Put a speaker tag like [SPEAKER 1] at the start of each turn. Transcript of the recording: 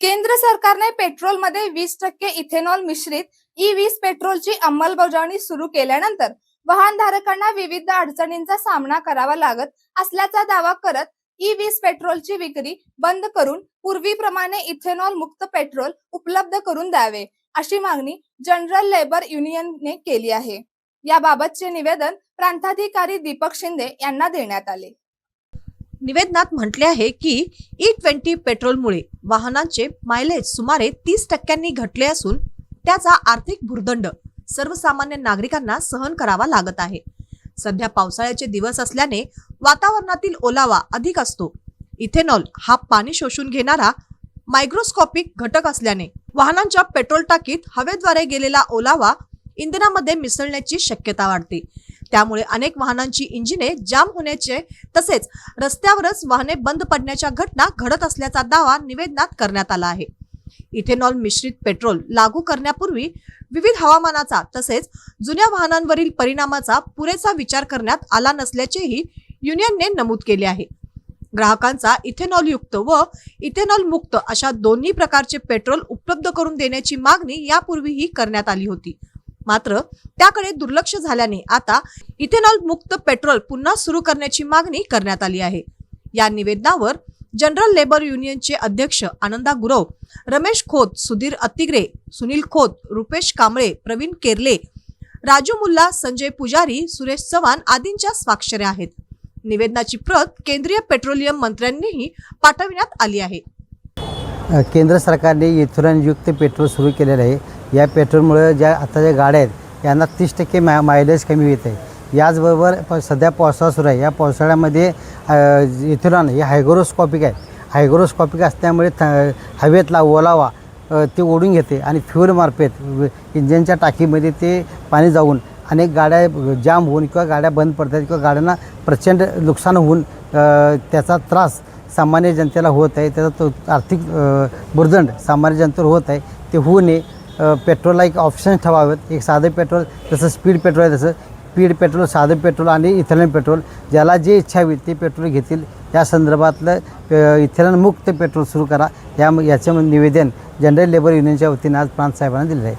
[SPEAKER 1] केंद्र सरकारने पेट्रोलमध्ये 20% इथेनॉल मिश्रित ई-20 पेट्रोलची अंमलबजावणी सुरू केल्यानंतर वाहनधारकांना विविध अडचणींचा सामना करावा लागत असल्याचा दावा करत ई-20 पेट्रोलची विक्री बंद करून पूर्वीप्रमाणे इथेनॉल मुक्त पेट्रोल उपलब्ध करून द्यावे अशी मागणी जनरल लेबर युनियनने केली आहे। याबाबतचे निवेदन प्रांताधिकारी दीपक शिंदे यांना देण्यात आले।
[SPEAKER 2] निवेदनात म्हटले आहे की ई-20 पेट्रोलमुळे वाहनांचे मायलेज सुमारे 30% घटले असून त्याचा आर्थिक भुर्दंड सर्वसामान्य नागरिकांना सहन करावा लागत आहे। सध्या पावसाळ्याचे दिवस असल्याने वातावरणातील ओलावा अधिक असतो। इथेनॉल हा पाणी शोषून घेणारा मायक्रोस्कोपिक घटक असल्याने वाहनांच्या पेट्रोल टाकीत हवेद्वारे गेलेला ओलावा इंधनामध्ये मिसळण्याची शक्यता वाढते। त्यामुळे अनेक वाहनांची इंजिने जाम होण्याचे तसेच रस्त्यावरच वाहने बंद पडण्याच्या घटना घडत असल्याचा दावा निवेदनात करण्यात आला आहे। इथेनॉल मिश्रित पेट्रोल लागू करण्यापूर्वी विविध हवामानाचा तसेच जुन्या वाहनांवरील परिणामाचा पुरेसा विचार करण्यात आला नसल्याचेही युनियनने नमूद केले आहे। ग्राहकांचा इथेनॉल युक्त व इथेनॉल मुक्त अशा दोन्ही प्रकारचे पेट्रोल उपलब्ध करून देण्याची मागणी यापूर्वीही करण्यात आली होती। मात्र त्याकडे दुर्लक्ष झाल्याने आता इथेनॉल मुक्त पेट्रोल पुन्हा सुरू करण्याची मागणी करण्यात आली आहे। या निवेदनावर जनरल लेबर युनियनचे अध्यक्ष आनंदा गुरव, रमेश खोत, सुधीर अत्तिग्रे, सुनील खोत, रुपेश कांबळे, प्रवीण केरले, राजू मुल्ला, संजय पुजारी, सुरेश चव्हाण आदींच्या स्वाक्षऱ्या आहेत। निवेदनाची प्रत केंद्रीय पेट्रोलियम मंत्र्यांनीही पाठविण्यात आली आहे।
[SPEAKER 3] केंद्र सरकारने इथेनॉल युक्त पेट्रोल सुरू केलेले आहे। या पेट्रोलमुळे ज्या आताच्या गाड्या आहेत यांना 30% मायलेज कमी येत आहे। याचबरोबर सध्या पावसाळा सुरू आहे। या पावसाळ्यामध्ये इथेनॉल हे हायग्रोस्कोपिक आहे। हायग्रोस्कोपिक असल्यामुळे हवेतला ओलावा ते ओढून घेते आणि फ्युएलमार्फत इंजिनच्या टाकीमध्ये ते पाणी जाऊन अनेक गाड्या जाम होऊन किंवा गाड्या बंद पडतात किंवा गाड्यांना प्रचंड नुकसान होऊन त्याचा त्रास सामान्य जनतेला होत आहे। त्याचा तो आर्थिक भुर्दंड सामान्य जनतेवर होत आहे। ते होऊ नये पेट्रोलला एक ऑप्शन ठेवावेत। एक साधं पेट्रोल जसं स्पीड पेट्रोल आहे तसं स्पीड पेट्रोल, साधं पेट्रोल आणि इथेनॉल पेट्रोल ज्याला जे इच्छा होईल ते पेट्रोल घेतील। या संदर्भातलं इथेनॉल मुक्त पेट्रोल सुरू करा याचं निवेदन जनरल लेबर युनियनच्या वतीने आज प्रांत साहेबांना दिलेलं आहे।